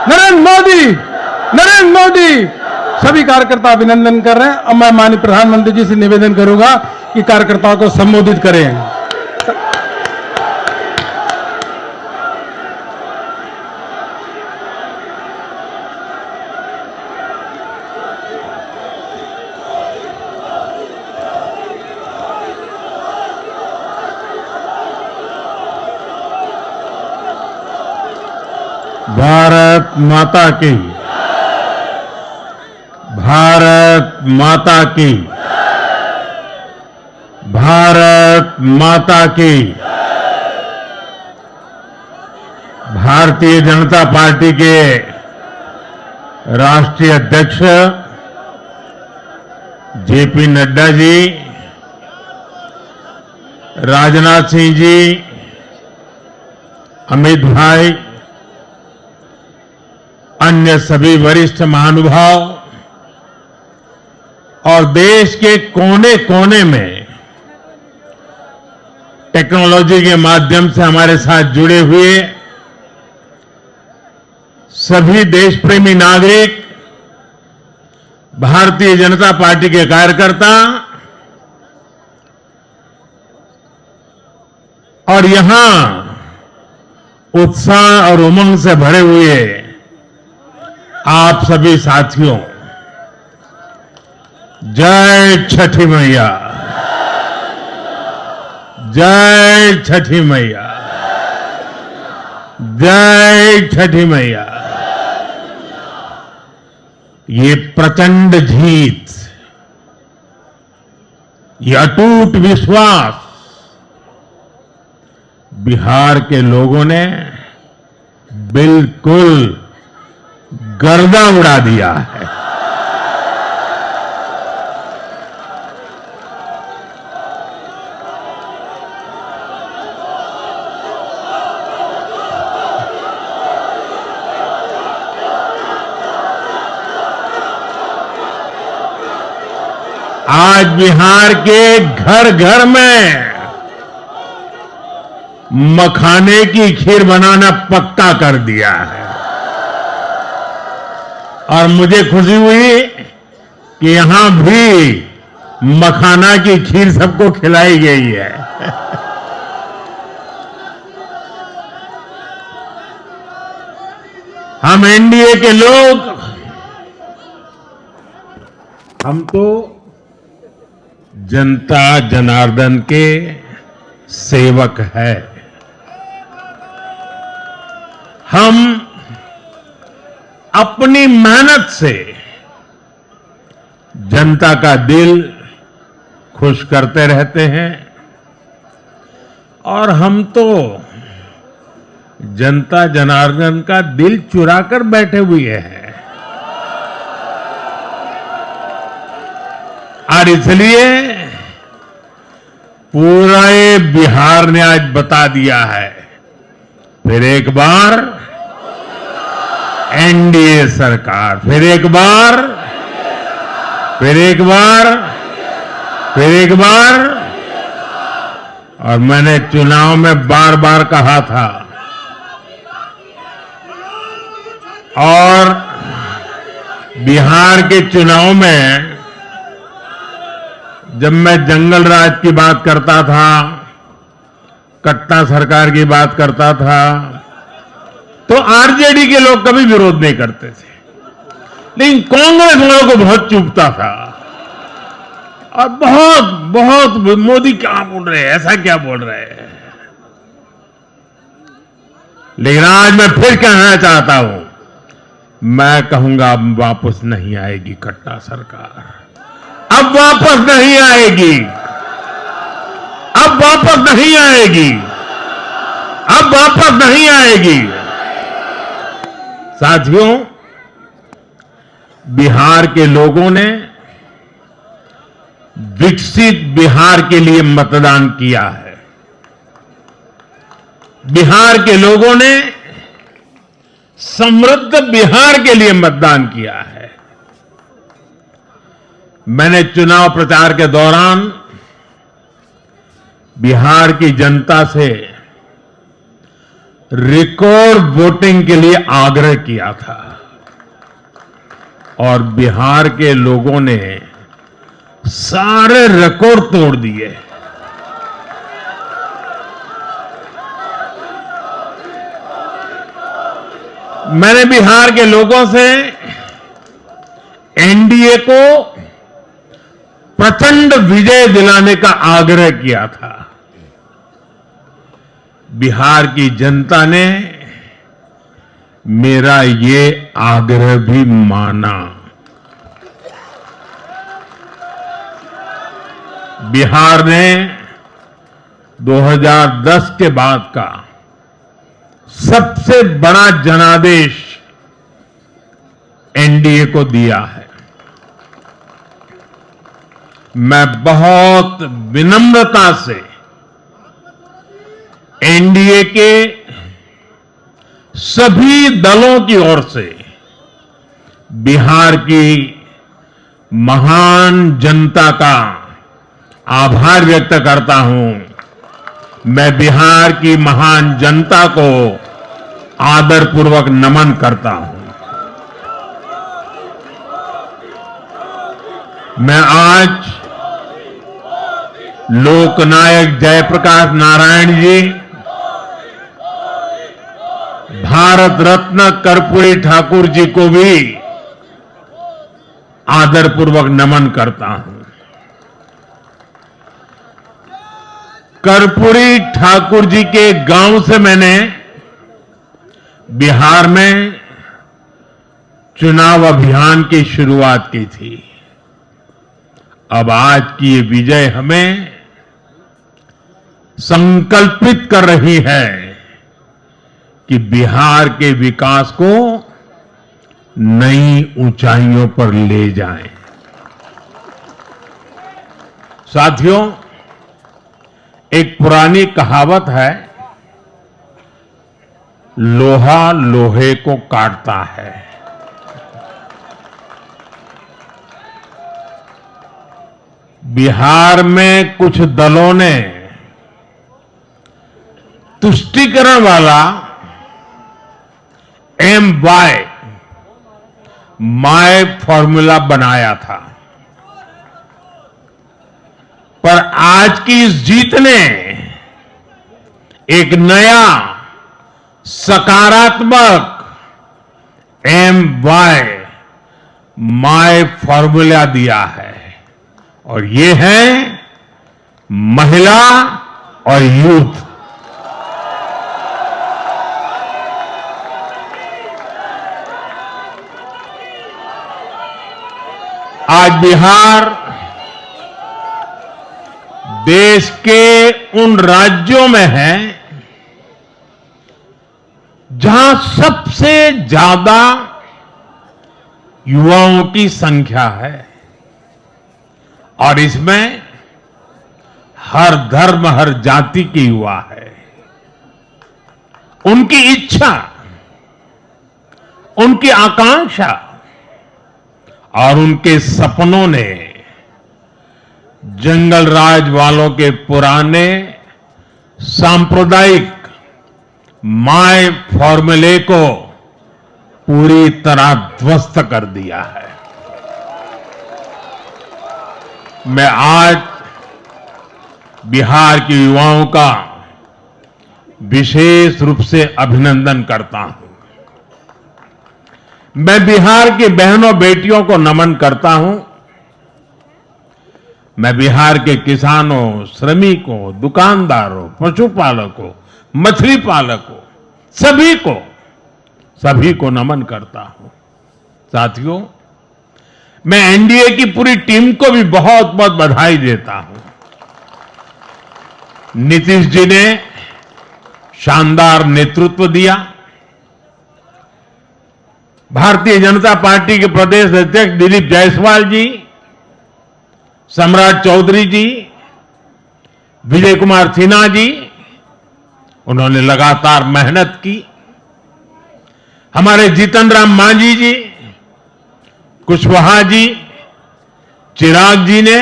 नरेंद्र मोदी, नरेंद्र मोदी। सभी कार्यकर्ता अभिनंदन कर रहे हैं। अब मैं माननीय प्रधानमंत्री जी से निवेदन करूंगा कि कार्यकर्ताओं को संबोधित करें। भारत माता की, भारत माता की, भारत माता की। भारतीय जनता पार्टी के राष्ट्रीय अध्यक्ष जेपी नड्डा जी, राजनाथ सिंह जी, अमित भाई, अन्य सभी वरिष्ठ महानुभाव और देश के कोने कोने में टेक्नोलॉजी के माध्यम से हमारे साथ जुड़े हुए सभी देशप्रेमी नागरिक, भारतीय जनता पार्टी के कार्यकर्ता और यहां उत्साह और उमंग से भरे हुए आप सभी साथियों, जय छठी मैया, जय छठी मैया, जय छठी मैया। ये प्रचंड जीत, ये अटूट विश्वास बिहार के लोगों ने बिल्कुल गर्दा उड़ा दिया है। आज बिहार के घर घर में मखाने की खीर बनाना पक्का कर दिया है और मुझे खुशी हुई कि यहां भी मखाना की खीर सबको खिलाई गई है। हम एनडीए के लोग, हम तो जनता जनार्दन के सेवक है। हम अपनी मेहनत से जनता का दिल खुश करते रहते हैं और हम तो जनता जनार्दन का दिल चुरा कर बैठे हुए हैं। और इसलिए पूरे बिहार ने आज बता दिया है, फिर एक बार एनडीए सरकार, फिर एक बार, फिर एक बार, फिर एक बार। और मैंने चुनाव में बार बार कहा था और बिहार के चुनाव में जब मैं जंगल राज की बात करता था, कट्टा सरकार की बात करता था, तो आरजेडी के लोग कभी विरोध नहीं करते थे, लेकिन कांग्रेस वालों को बहुत चुभता था और बहुत बहुत मोदी क्या बोल रहे हैं, ऐसा क्या बोल रहे हैं। लेकिन आज मैं फिर कहना चाहता हूं, मैं कहूंगा अब वापस नहीं आएगी कट्टा सरकार, अब वापस नहीं आएगी, अब वापस नहीं आएगी, अब वापस नहीं आएगी। साथियों, बिहार के लोगों ने विकसित बिहार के लिए मतदान किया है। बिहार के लोगों ने समृद्ध बिहार के लिए मतदान किया है। मैंने चुनाव प्रचार के दौरान बिहार की जनता से रिकॉर्ड वोटिंग के लिए आग्रह किया था और बिहार के लोगों ने सारे रिकॉर्ड तोड़ दिए। मैंने बिहार के लोगों से एनडीए को प्रचंड विजय दिलाने का आग्रह किया था। बिहार की जनता ने मेरा ये आग्रह भी माना। बिहार ने 2010 के बाद का सबसे बड़ा जनादेश एनडीए को दिया है। मैं बहुत विनम्रता से एनडीए के सभी दलों की ओर से बिहार की महान जनता का आभार व्यक्त करता हूं। मैं बिहार की महान जनता को आदरपूर्वक नमन करता हूं। मैं आज लोकनायक जयप्रकाश नारायण जी, भारत रत्न कर्पूरी ठाकुर जी को भी आदरपूर्वक नमन करता हूं। कर्पूरी ठाकुर जी के गांव से मैंने बिहार में चुनाव अभियान की शुरुआत की थी। अब आज की ये विजय हमें संकल्पित कर रही है कि बिहार के विकास को नई ऊंचाइयों पर ले जाएं। साथियों, एक पुरानी कहावत है, लोहा लोहे को काटता है। बिहार में कुछ दलों ने तुष्टीकरण वाला MY माय फॉर्मूला बनाया था, पर आज की इस जीत ने एक नया सकारात्मक MY माय फॉर्मूला दिया है और ये है महिला और यूथ। आज बिहार देश के उन राज्यों में है जहां सबसे ज्यादा युवाओं की संख्या है और इसमें हर धर्म हर जाति के युवा है। उनकी इच्छा, उनकी आकांक्षा और उनके सपनों ने जंगल राज वालों के पुराने सांप्रदायिक माय फॉर्मूले को पूरी तरह ध्वस्त कर दिया है। मैं आज बिहार के युवाओं का विशेष रूप से अभिनंदन करता हूं। मैं बिहार की बहनों बेटियों को नमन करता हूं। मैं बिहार के किसानों, श्रमिकों, दुकानदारों, पशुपालकों, मछली पालकों, सभी को नमन करता हूं। साथियों, मैं एनडीए की पूरी टीम को भी बहुत बहुत बधाई देता हूं। नीतीश जी ने शानदार नेतृत्व दिया। भारतीय जनता पार्टी के प्रदेश अध्यक्ष दिलीप जायसवाल जी, सम्राट चौधरी जी, विजय कुमार सिन्हा जी, उन्होंने लगातार मेहनत की। हमारे जीतन राम मांझी जी, कुशवाहा जी, चिराग जी ने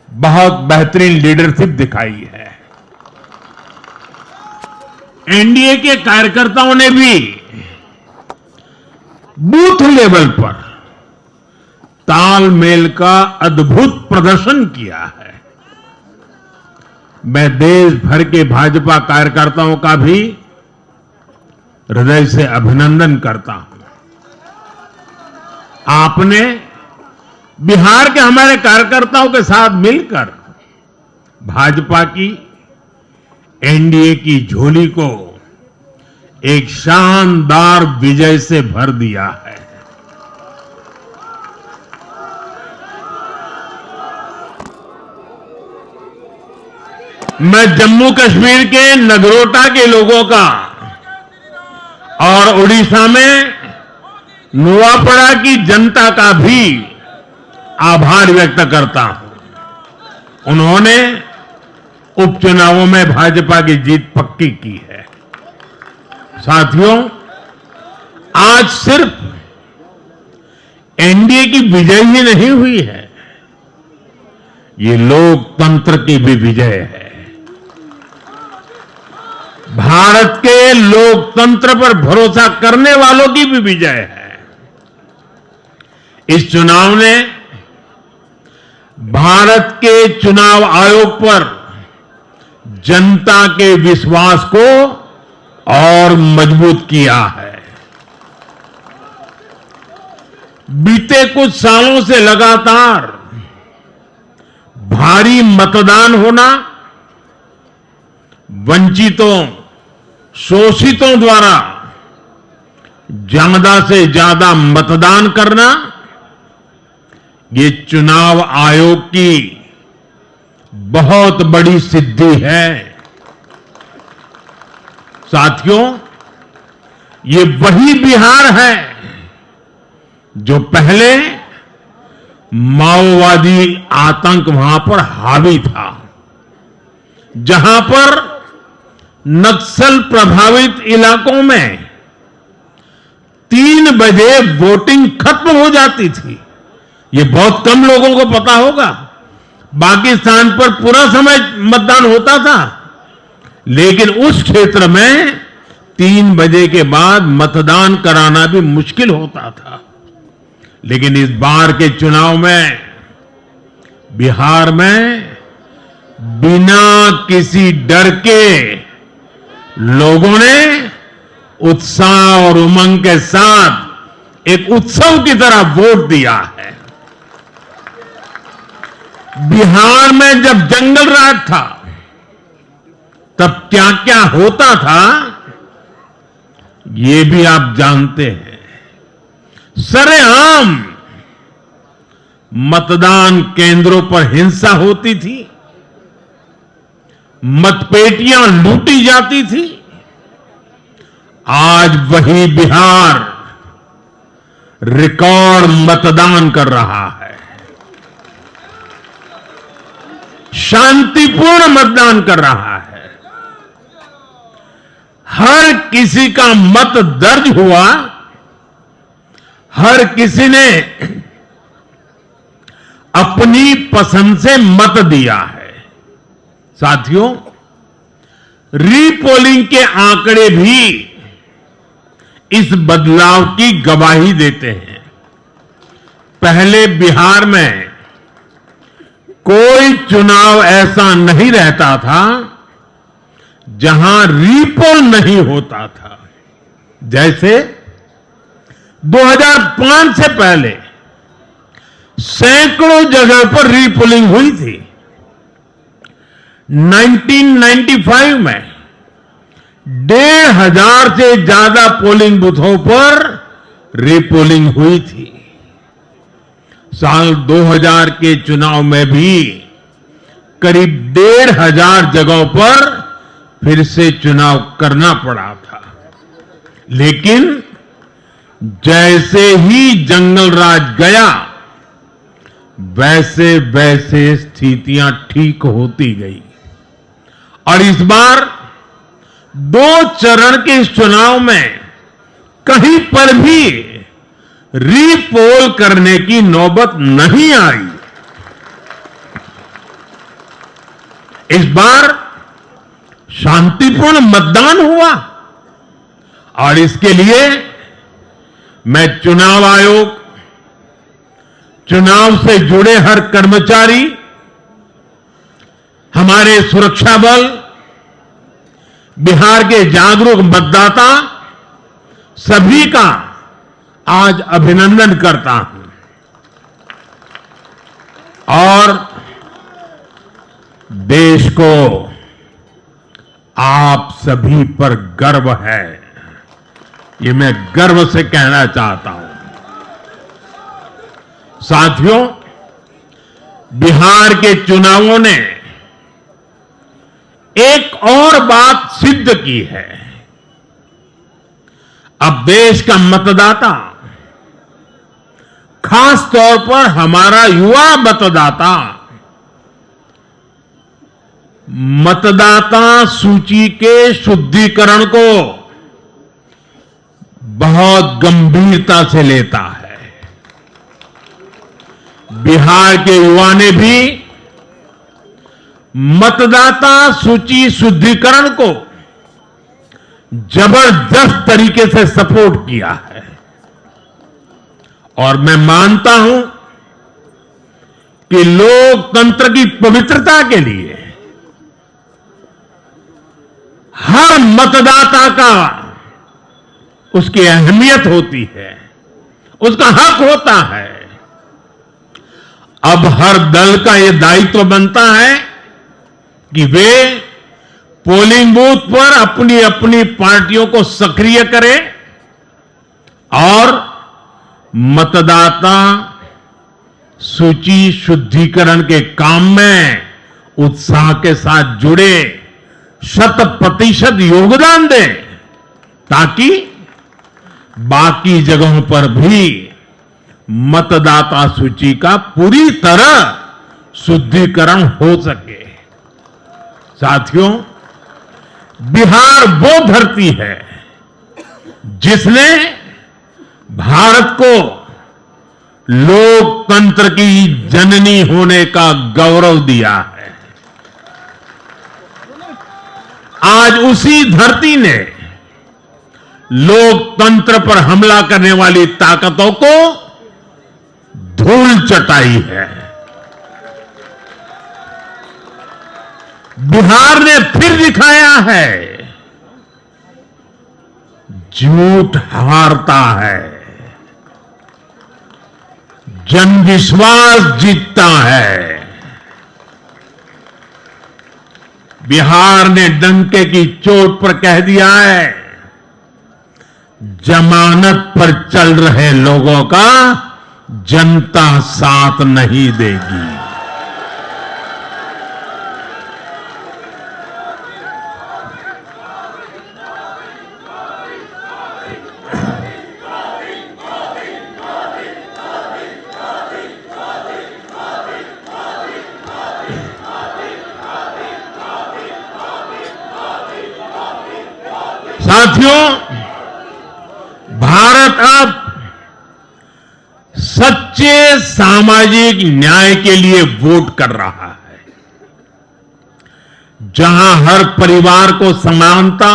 बहुत बेहतरीन लीडरशिप दिखाई है। एनडीए के कार्यकर्ताओं ने भी बूथ लेवल पर तालमेल का अद्भुत प्रदर्शन किया है। मैं देश भर के भाजपा कार्यकर्ताओं का भी हृदय से अभिनंदन करता हूं। आपने बिहार के हमारे कार्यकर्ताओं के साथ मिलकर भाजपा की एनडीए की झोली को एक शानदार विजय से भर दिया है। मैं जम्मू कश्मीर के नगरोटा के लोगों का और उड़ीसा में नुआपड़ा की जनता का भी आभार व्यक्त करता हूं। उन्होंने उपचुनावों में भाजपा की जीत पक्की की है। साथियों, आज सिर्फ एनडीए की विजय ही नहीं हुई है, ये लोकतंत्र की भी विजय है। भारत के लोकतंत्र पर भरोसा करने वालों की भी विजय है। इस चुनाव ने भारत के चुनाव आयोग पर जनता के विश्वास को और मजबूत किया है। बीते कुछ सालों से लगातार भारी मतदान होना, वंचितों, शोषितों द्वारा ज्यादा से ज्यादा मतदान करना, ये चुनाव आयोग की बहुत बड़ी सिद्धि है। साथियों, ये वही बिहार है जो पहले माओवादी आतंक वहां पर हावी था, जहां पर नक्सल प्रभावित इलाकों में 3 बजे वोटिंग खत्म हो जाती थी। ये बहुत कम लोगों को पता होगा। बाकी स्थान पर पूरा समय मतदान होता था, लेकिन उस क्षेत्र में 3 बजे के बाद मतदान कराना भी मुश्किल होता था। लेकिन इस बार के चुनाव में बिहार में बिना किसी डर के लोगों ने उत्साह और उमंग के साथ एक उत्सव की तरह वोट दिया है। बिहार में जब जंगल राज था, तब क्या क्या होता था, ये भी आप जानते हैं। सरेआम मतदान केंद्रों पर हिंसा होती थी, मतपेटियां लूटी जाती थी। आज वही बिहार रिकॉर्ड मतदान कर रहा है, शांतिपूर्ण मतदान कर रहा है। हर किसी का मत दर्ज हुआ, हर किसी ने अपनी पसंद से मत दिया है। साथियों, रीपोलिंग के आंकड़े भी इस बदलाव की गवाही देते हैं। पहले बिहार में कोई चुनाव ऐसा नहीं रहता था जहां रीपोल नहीं होता था। जैसे 2005 से पहले सैकड़ों जगह पर रीपोलिंग हुई थी। 1995 में 1,500 से ज्यादा पोलिंग बूथों पर रीपोलिंग हुई थी। साल 2000 के चुनाव में भी करीब 1,500 जगहों पर फिर से चुनाव करना पड़ा था। लेकिन जैसे ही जंगल राज गया, वैसे वैसे स्थितियां ठीक होती गई और इस बार 2 चरण के इस चुनाव में कहीं पर भी रीपोल करने की नौबत नहीं आई। इस बार शांतिपूर्ण मतदान हुआ। और इसके लिए मैं चुनाव आयोग, चुनाव से जुड़े हर कर्मचारी, हमारे सुरक्षा बल, बिहार के जागरूक मतदाता सभी का आज अभिनंदन करता हूं। और देश को आप सभी पर गर्व है, ये मैं गर्व से कहना चाहता हूं। साथियों, बिहार के चुनावों ने एक और बात सिद्ध की है। अब देश का मतदाता, खास तौर पर हमारा युवा मतदाता, मतदाता सूची के शुद्धिकरण को बहुत गंभीरता से लेता है। बिहार के युवा ने भी मतदाता सूची शुद्धिकरण को जबरदस्त तरीके से सपोर्ट किया है। और मैं मानता हूं कि लोकतंत्र की पवित्रता के लिए हर मतदाता का उसकी अहमियत होती है, उसका हक होता है। अब हर दल का यह दायित्व बनता है कि वे पोलिंग बूथ पर अपनी अपनी पार्टियों को सक्रिय करें और मतदाता सूची शुद्धिकरण के काम में उत्साह के साथ जुड़े, 100% योगदान दें, ताकि बाकी जगहों पर भी मतदाता सूची का पूरी तरह शुद्धिकरण हो सके। साथियों, बिहार वो धरती है जिसने भारत को लोकतंत्र की जननी होने का गौरव दिया है। आज उसी धरती ने लोकतंत्र पर हमला करने वाली ताकतों को धूल चटाई है। बिहार ने फिर दिखाया है, झूठ हारता है, जनविश्वास जीतता है। बिहार ने डंके की चोट पर कह दिया है, जमानत पर चल रहे लोगों का जनता साथ नहीं देगी। साथियों, भारत अब सच्चे सामाजिक न्याय के लिए वोट कर रहा है, जहां हर परिवार को समानता,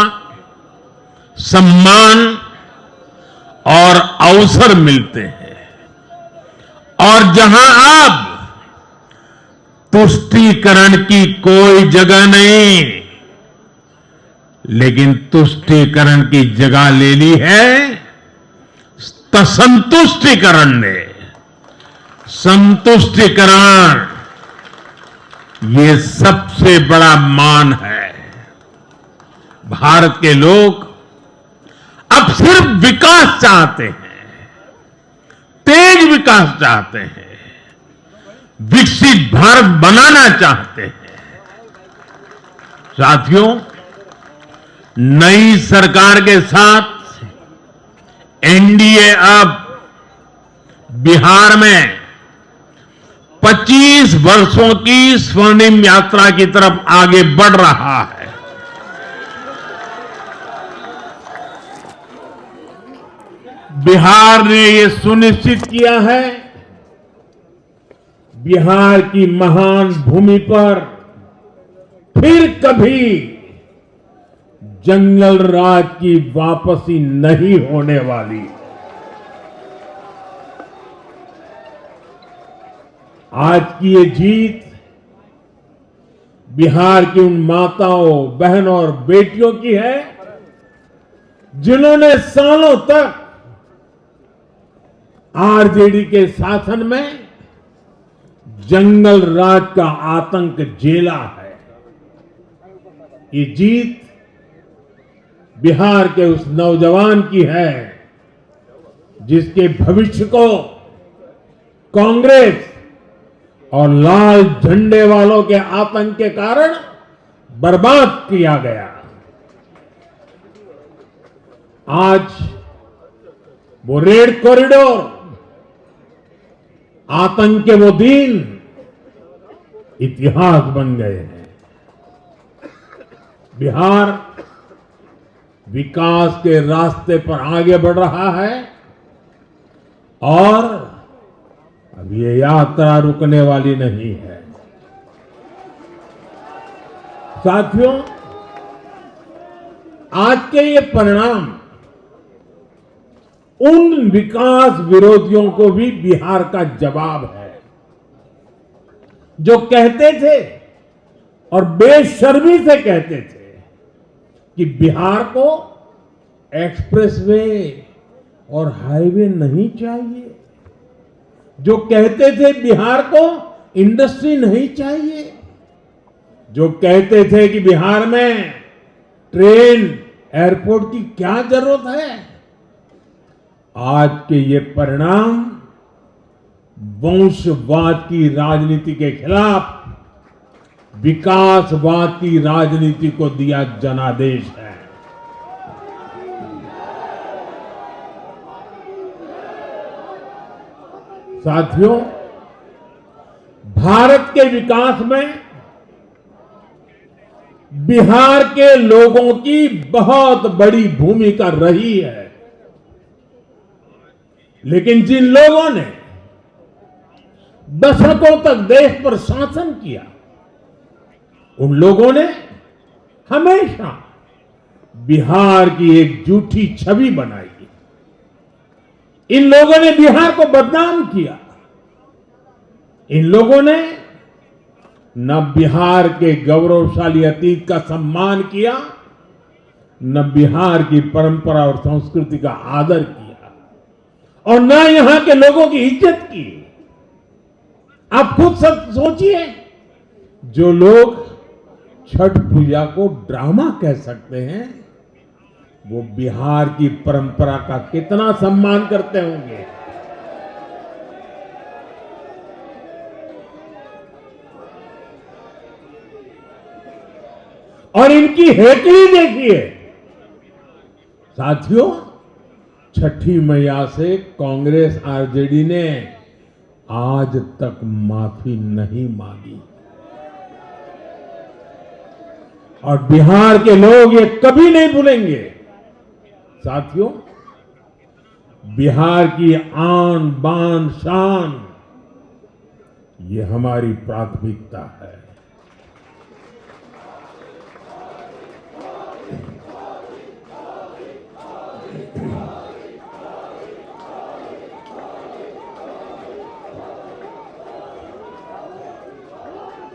सम्मान और अवसर मिलते हैं, और जहां अब तुष्टीकरण की कोई जगह नहीं, लेकिन तुष्टीकरण की जगह ले ली है संतुष्टीकरण ने। संतुष्टीकरण ये सबसे बड़ा मान है। भारत के लोग अब सिर्फ विकास चाहते हैं, तेज विकास चाहते हैं, विकसित भारत बनाना चाहते हैं। साथियों, नई सरकार के साथ एनडीए अब बिहार में 25 वर्षों की स्वर्णिम यात्रा की तरफ आगे बढ़ रहा है। बिहार ने ये सुनिश्चित किया है, बिहार की महान भूमि पर फिर कभी जंगल राज की वापसी नहीं होने वाली। आज की ये जीत बिहार की उन माताओं, बहनों और बेटियों की है जिन्होंने सालों तक आरजेडी के शासन में जंगल राज का आतंक झेला है। ये जीत बिहार के उस नौजवान की है जिसके भविष्य को कांग्रेस और लाल झंडे वालों के आतंक के कारण बर्बाद किया गया। आज वो रेड कॉरिडोर, आतंक के वो दिन इतिहास बन गए हैं। बिहार विकास के रास्ते पर आगे बढ़ रहा है और अब ये यात्रा रुकने वाली नहीं है। साथियों, आज के ये परिणाम उन विकास विरोधियों को भी बिहार का जवाब है जो कहते थे और बेशर्मी से कहते थे कि बिहार को एक्सप्रेसवे और हाईवे नहीं चाहिए, जो कहते थे बिहार को इंडस्ट्री नहीं चाहिए, जो कहते थे कि बिहार में ट्रेन, एयरपोर्ट की क्या जरूरत है। आज के ये परिणाम वंशवाद की राजनीति के खिलाफ विकासवाद की राजनीति को दिया जनादेश है। साथियों, भारत के विकास में बिहार के लोगों की बहुत बड़ी भूमिका रही है, लेकिन जिन लोगों ने दशकों तक देश पर शासन किया, उन लोगों ने हमेशा बिहार की एक झूठी छवि बनाई। इन लोगों ने बिहार को बदनाम किया। इन लोगों ने न बिहार के गौरवशाली अतीत का सम्मान किया, न बिहार की परंपरा और संस्कृति का आदर किया, और न यहां के लोगों की इज्जत की। आप खुद सब सोचिए, जो लोग छठ पूजा को ड्रामा कह सकते हैं, वो बिहार की परंपरा का कितना सम्मान करते होंगे। और इनकी हेकड़ी देखिए। साथियों, छठी मैया से कांग्रेस आरजेडी ने आज तक माफी नहीं मांगी, और बिहार के लोग ये कभी नहीं भूलेंगे। साथियों, बिहार की आन बान शान, ये हमारी प्राथमिकता है।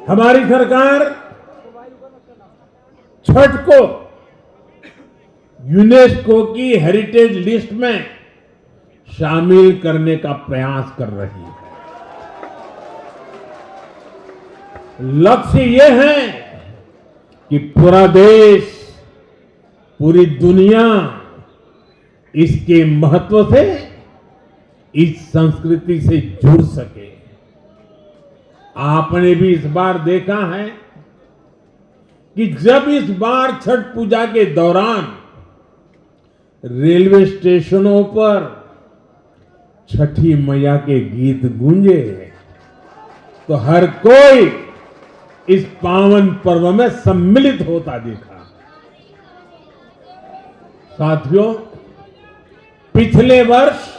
हमारी सरकार छठ को यूनेस्को की हेरिटेज लिस्ट में शामिल करने का प्रयास कर रही है। लक्ष्य यह है कि पूरा देश, पूरी दुनिया इसके महत्व से, इस संस्कृति से जुड़ सके। आपने भी इस बार देखा है कि जब इस बार छठ पूजा के दौरान रेलवे स्टेशनों पर छठी मैया के गीत गूंजे, तो हर कोई इस पावन पर्व में सम्मिलित होता देखा। साथियों, पिछले वर्ष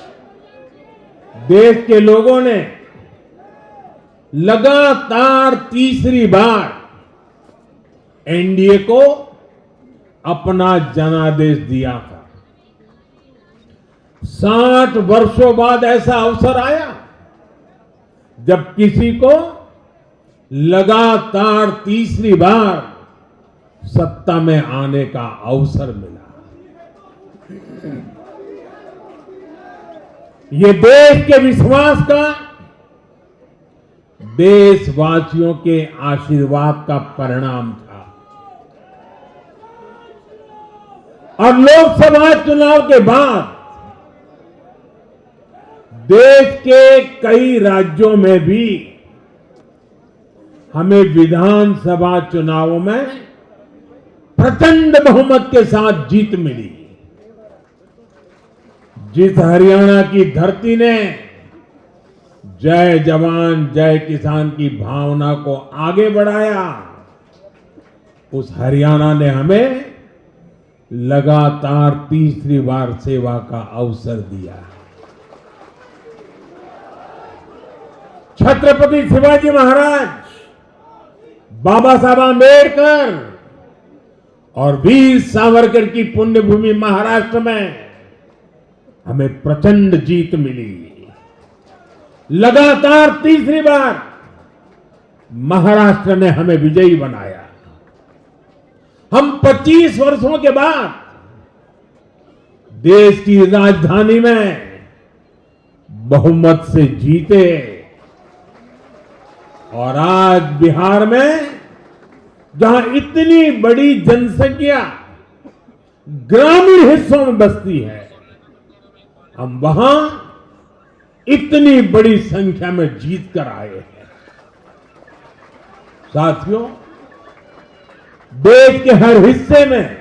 देश के लोगों ने लगातार तीसरी बार एनडीए को अपना जनादेश दिया था। 60 वर्षों बाद ऐसा अवसर आया जब किसी को लगातार तीसरी बार सत्ता में आने का अवसर मिला। ये देश के विश्वास का, देशवासियों के आशीर्वाद का परिणाम था। और लोकसभा चुनाव के बाद देश के कई राज्यों में भी हमें विधानसभा चुनावों में प्रचंड बहुमत के साथ जीत मिली। जिस हरियाणा की धरती ने जय जवान जय किसान की भावना को आगे बढ़ाया, उस हरियाणा ने हमें लगातार तीसरी बार सेवा का अवसर दिया। छत्रपति शिवाजी महाराज, बाबा साहब आंबेडकर और वीर सावरकर की पुण्यभूमि महाराष्ट्र में हमें प्रचंड जीत मिली। लगातार तीसरी बार महाराष्ट्र ने हमें विजयी बनाया। हम 25 वर्षों के बाद देश की राजधानी में बहुमत से जीते और आज बिहार में जहां इतनी बड़ी जनसंख्या ग्रामीण हिस्सों में बसती है, हम वहां इतनी बड़ी संख्या में जीत कर आए हैं। साथियों, देश के हर हिस्से में,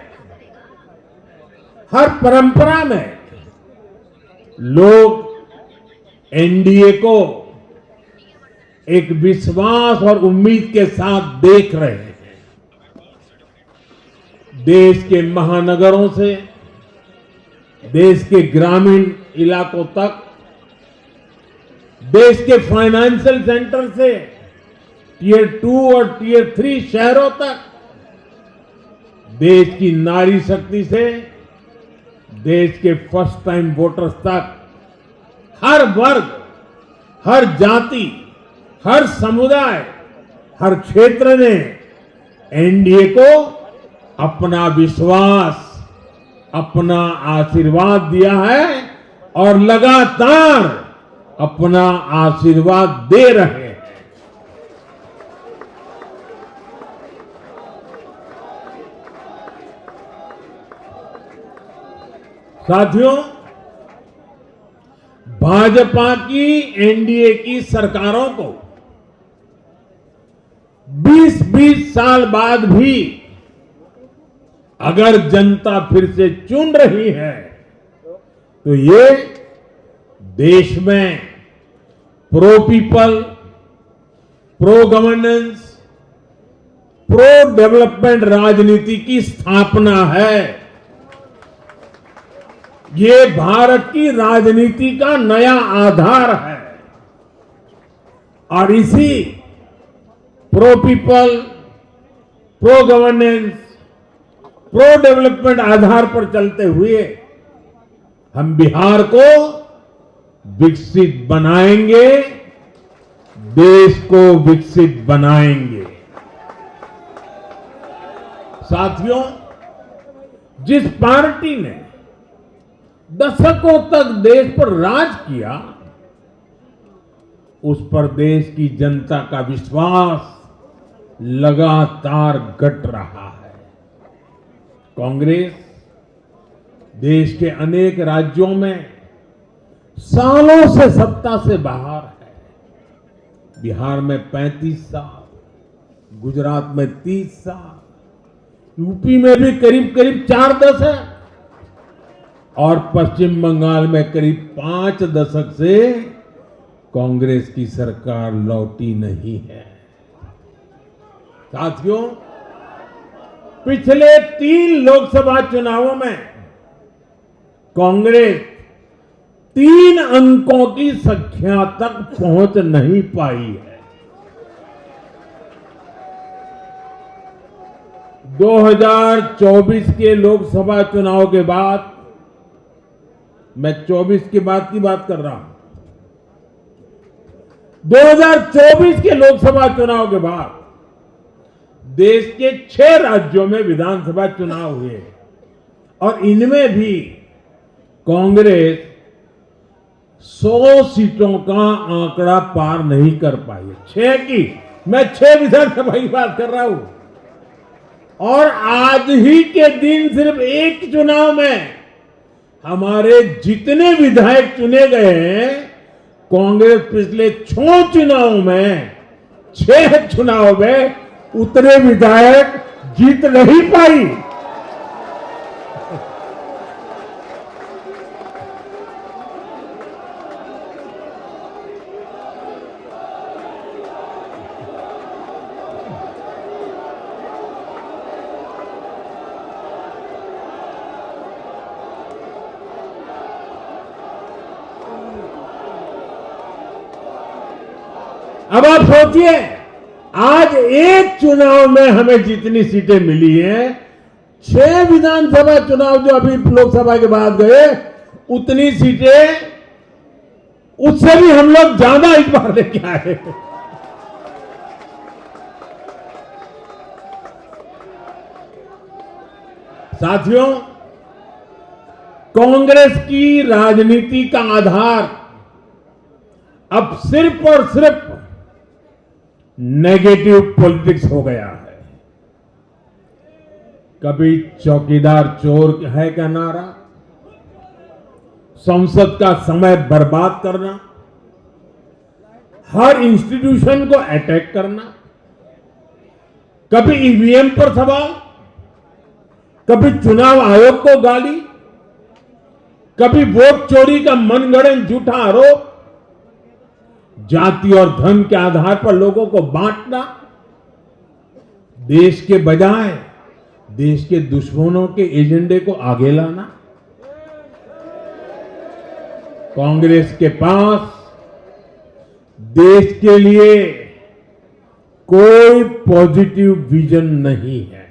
हर परंपरा में लोग एनडीए को एक विश्वास और उम्मीद के साथ देख रहे हैं। देश के महानगरों से देश के ग्रामीण इलाकों तक, देश के फाइनेंशियल सेंटर से टियर 2 और टियर 3 शहरों तक, देश की नारी शक्ति से देश के फर्स्ट टाइम वोटर्स तक, हर वर्ग, हर जाति, हर समुदाय, हर क्षेत्र ने एनडीए को अपना विश्वास, अपना आशीर्वाद दिया है और लगातार अपना आशीर्वाद दे रहे हैं। साथियों, भाजपा की एनडीए की सरकारों को 20-20 साल बाद भी अगर जनता फिर से चुन रही है तो ये देश में pro people, pro governance, pro development राजनीति की स्थापना है। ये भारत की राजनीति का नया आधार है और इसी pro people, pro governance, pro development आधार पर चलते हुए हम बिहार को विकसित बनाएंगे, देश को विकसित बनाएंगे। साथियों, जिस पार्टी ने दशकों तक देश पर राज किया, उस पर देश की जनता का विश्वास लगातार घट रहा है। कांग्रेस देश के अनेक राज्यों में सालों से सत्ता से बाहर है। बिहार में 35 साल, गुजरात में 30 साल, यूपी में भी करीब करीब 4 दशक और पश्चिम बंगाल में करीब 5 दशक से कांग्रेस की सरकार लौटी नहीं है। साथियों, पिछले 3 लोकसभा चुनावों में कांग्रेस 3 अंकों की संख्या तक पहुंच नहीं पाई है। 2024 के लोकसभा चुनाव के बाद, मैं 24 के बाद की बात कर रहा हूं, 2024 के लोकसभा चुनाव के बाद देश के 6 राज्यों में विधानसभा चुनाव हुए और इनमें भी कांग्रेस 100 सीटों का आंकड़ा पार नहीं कर पाई। 6 की, मैं 6 विधानसभा की बात कर रहा हूं। और आज ही के दिन सिर्फ एक चुनाव में हमारे जितने विधायक चुने गए हैं, कांग्रेस पिछले 6 चुनाव में 6 चुनाव में उतने विधायक जीत नहीं पाई। अब आप सोचिए, आज एक चुनाव में हमें जितनी सीटें मिली हैं, 6 विधानसभा चुनाव जो अभी लोकसभा के बाद गए, उतनी सीटें उससे भी हम लोग ज्यादा इस बार लेके आए। साथियों, कांग्रेस की राजनीति का आधार अब सिर्फ और सिर्फ नेगेटिव पॉलिटिक्स हो गया है। कभी चौकीदार चोर है का नारा, संसद का समय बर्बाद करना, हर इंस्टीट्यूशन को अटैक करना, कभी ईवीएम पर सवाल, कभी चुनाव आयोग को गाली, कभी वोट चोरी का मनगढ़ंत झूठा आरोप, जाति और धर्म के आधार पर लोगों को बांटना, देश के बजाय देश के दुश्मनों के एजेंडे को आगे लाना। कांग्रेस के पास देश के लिए कोई पॉजिटिव विजन नहीं है।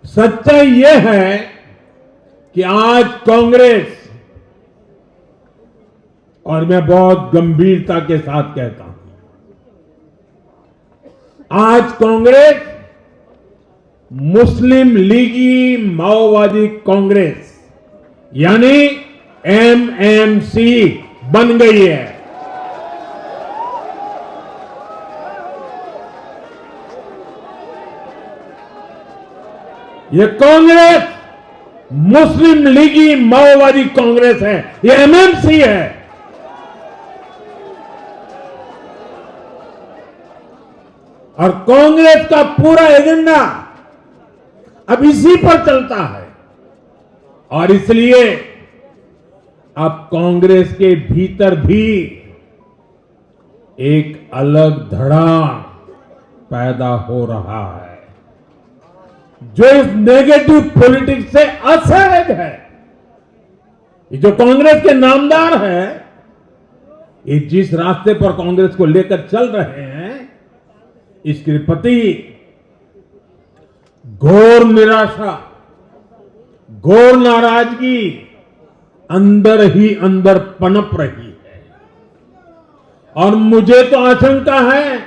सच्चाई यह है कि आज कांग्रेस, और मैं बहुत गंभीरता के साथ कहता हूं, आज कांग्रेस मुस्लिम लीगी माओवादी कांग्रेस यानी एमएमसी बन गई है। ये कांग्रेस मुस्लिम लीगी माओवादी कांग्रेस है, ये एमएमसी है। और कांग्रेस का पूरा एजेंडा अब इसी पर चलता है। और इसलिए अब कांग्रेस के भीतर भी एक अलग धड़ा पैदा हो रहा है, जो इस नेगेटिव पॉलिटिक्स से असहज है। ये जो कांग्रेस के नामदार है, ये जिस रास्ते पर कांग्रेस को लेकर चल रहे हैं, इसके प्रति घोर निराशा, घोर नाराजगी अंदर ही अंदर पनप रही है। और मुझे तो आशंका है,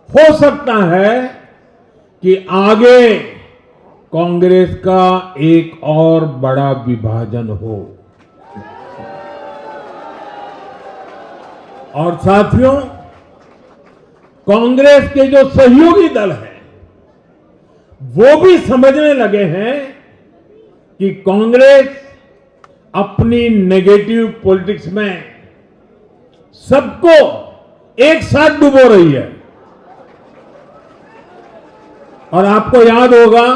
हो सकता है कि आगे कांग्रेस का एक और बड़ा विभाजन हो। और साथियों, कांग्रेस के जो सहयोगी दल हैं, वो भी समझने लगे हैं कि कांग्रेस अपनी नेगेटिव पॉलिटिक्स में सबको एक साथ डुबो रही है। और आपको याद होगा,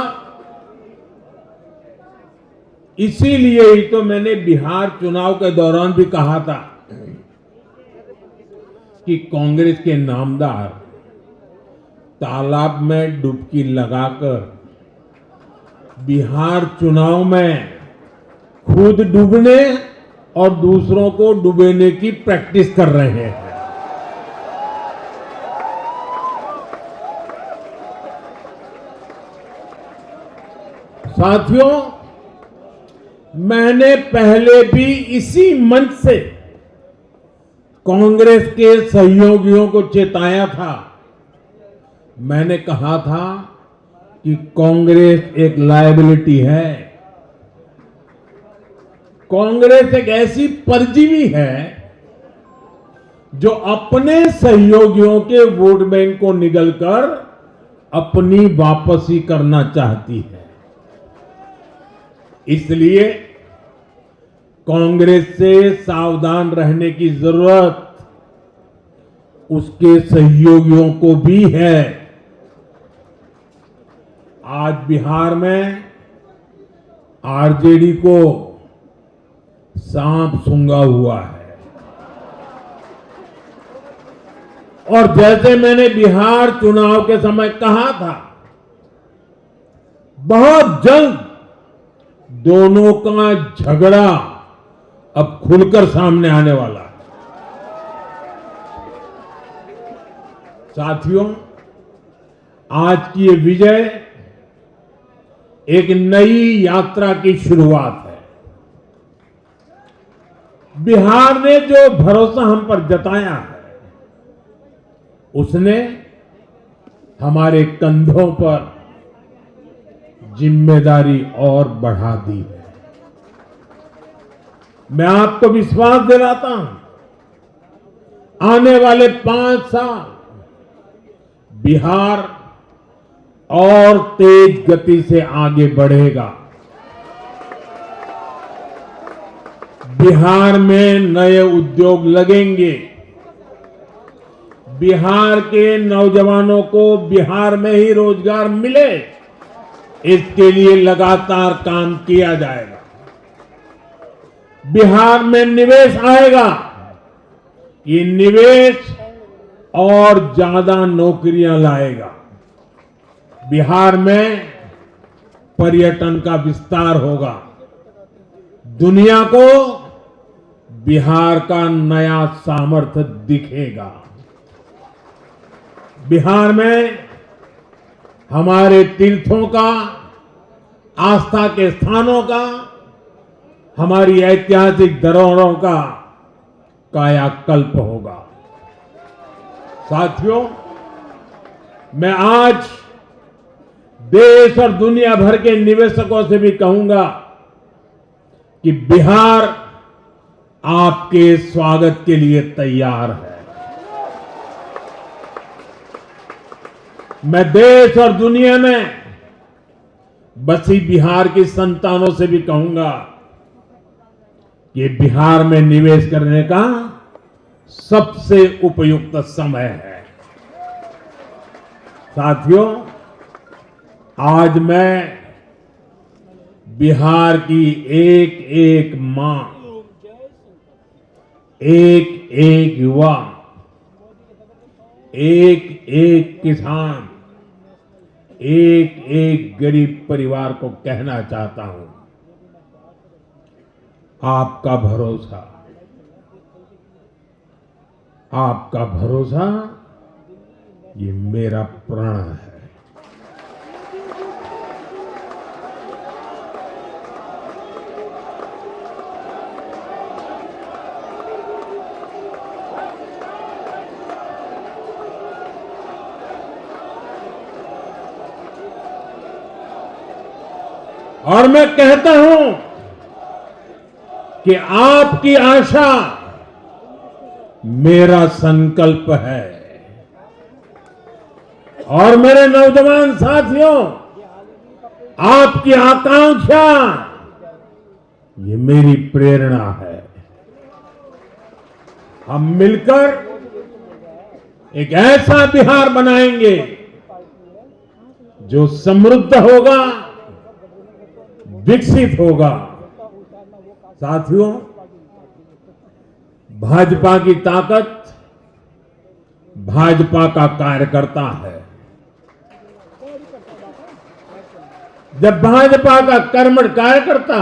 इसीलिए ही तो मैंने बिहार चुनाव के दौरान भी कहा था कि कांग्रेस के नामदार तालाब में डुबकी लगाकर बिहार चुनाव में खुद डूबने और दूसरों को डुबेने की प्रैक्टिस कर रहे हैं। साथियों, मैंने पहले भी इसी मंच से कांग्रेस के सहयोगियों को चेताया था। मैंने कहा था कि कांग्रेस एक लायबिलिटी है। कांग्रेस एक ऐसी परजीवी है जो अपने सहयोगियों के वोट बैंक को निगलकर अपनी वापसी करना चाहती है। इसलिए कांग्रेस से सावधान रहने की जरूरत उसके सहयोगियों को भी है। आज बिहार में आरजेडी को सांप सूंघा हुआ है और जैसे मैंने बिहार चुनाव के समय कहा था, बहुत जल्द दोनों का झगड़ा अब खुलकर सामने आने वाला है। साथियों, आज की ये विजय एक नई यात्रा की शुरुआत है। बिहार ने जो भरोसा हम पर जताया है, उसने हमारे कंधों पर जिम्मेदारी और बढ़ा दी है। मैं आपको विश्वास दिलाता हूं, आने वाले 5 साल बिहार और तेज गति से आगे बढ़ेगा। बिहार में नए उद्योग लगेंगे। बिहार के नौजवानों को बिहार में ही रोजगार मिले, इसके लिए लगातार काम किया जाएगा। बिहार में निवेश आएगा। ये निवेश और ज्यादा नौकरियां लाएगा। बिहार में पर्यटन का विस्तार होगा। दुनिया को बिहार का नया सामर्थ्य दिखेगा। बिहार में हमारे तीर्थों का, आस्था के स्थानों का, हमारी ऐतिहासिक धरोहरों का कायाकल्प होगा। साथियों, मैं आज देश और दुनिया भर के निवेशकों से भी कहूंगा कि बिहार आपके स्वागत के लिए तैयार है। मैं देश और दुनिया में बसी बिहार की संतानों से भी कहूंगा कि बिहार में निवेश करने का सबसे उपयुक्त समय है। साथियों, आज मैं बिहार की एक एक मां, एक एक युवा, एक एक किसान, एक एक गरीब परिवार को कहना चाहता हूं, आपका भरोसा, आपका भरोसा ये मेरा प्रण है। और मैं कहता हूं कि आपकी आशा मेरा संकल्प है। और मेरे नौजवान साथियों, आपकी आकांक्षा ये मेरी प्रेरणा है। हम मिलकर एक ऐसा बिहार बनाएंगे जो समृद्ध होगा, विकसित होगा। साथियों, भाजपा की ताकत भाजपा का कार्यकर्ता है। जब भाजपा का कर्मठ कार्यकर्ता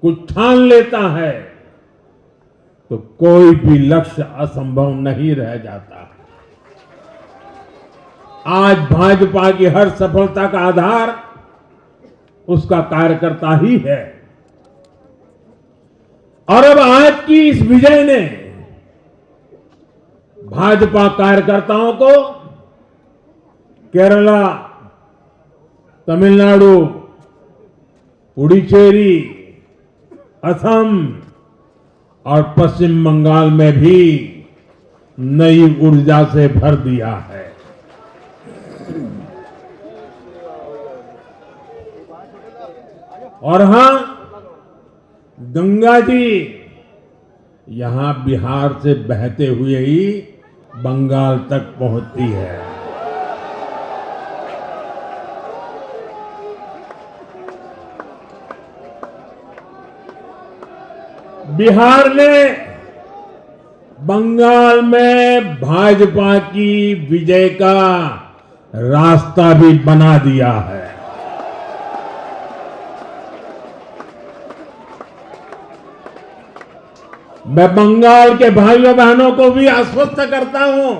कुछ ठान लेता है तो कोई भी लक्ष्य असंभव नहीं रह जाता। आज भाजपा की हर सफलता का आधार उसका कार्यकर्ता ही है। और अब आज की इस विजय ने भाजपा कार्यकर्ताओं को केरला, तमिलनाडु, पुडुचेरी, असम और पश्चिम बंगाल में भी नई ऊर्जा से भर दिया है। और हां, गंगा जी यहां बिहार से बहते हुए ही बंगाल तक पहुंचती है। बिहार ने बंगाल में भाजपा की विजय का रास्ता भी बना दिया है। मैं बंगाल के भाइयों बहनों को भी आश्वस्त करता हूं,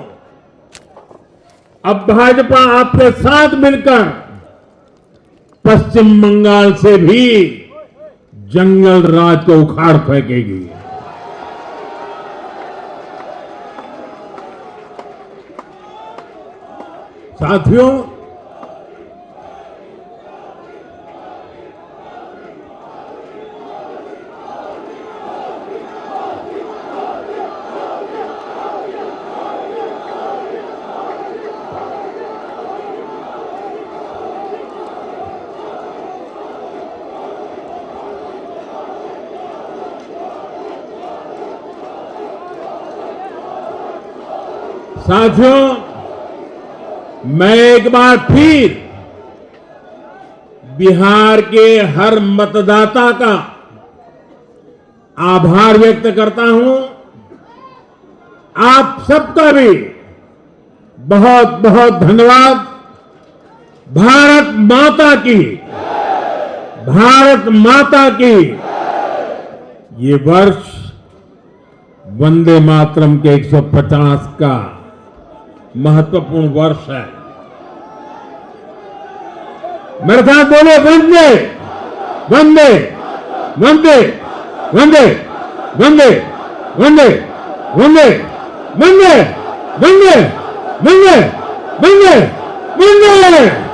अब भाजपा आपके साथ मिलकर पश्चिम बंगाल से भी जंगल राज को उखाड़ फेंकेगी। साथियों, मैं एक बार फिर बिहार के हर मतदाता का आभार व्यक्त करता हूं। आप सबका भी बहुत बहुत धन्यवाद। भारत माता की, भारत माता की। ये वर्ष वंदे मातरम के 150 का महत्वपूर्ण वर्ष है। मेरे साथ बोलो, वंदे वंदे वंदे वंदे वंदे वंदे वंदे वंदे वंदे वंदे वंदे वंदे।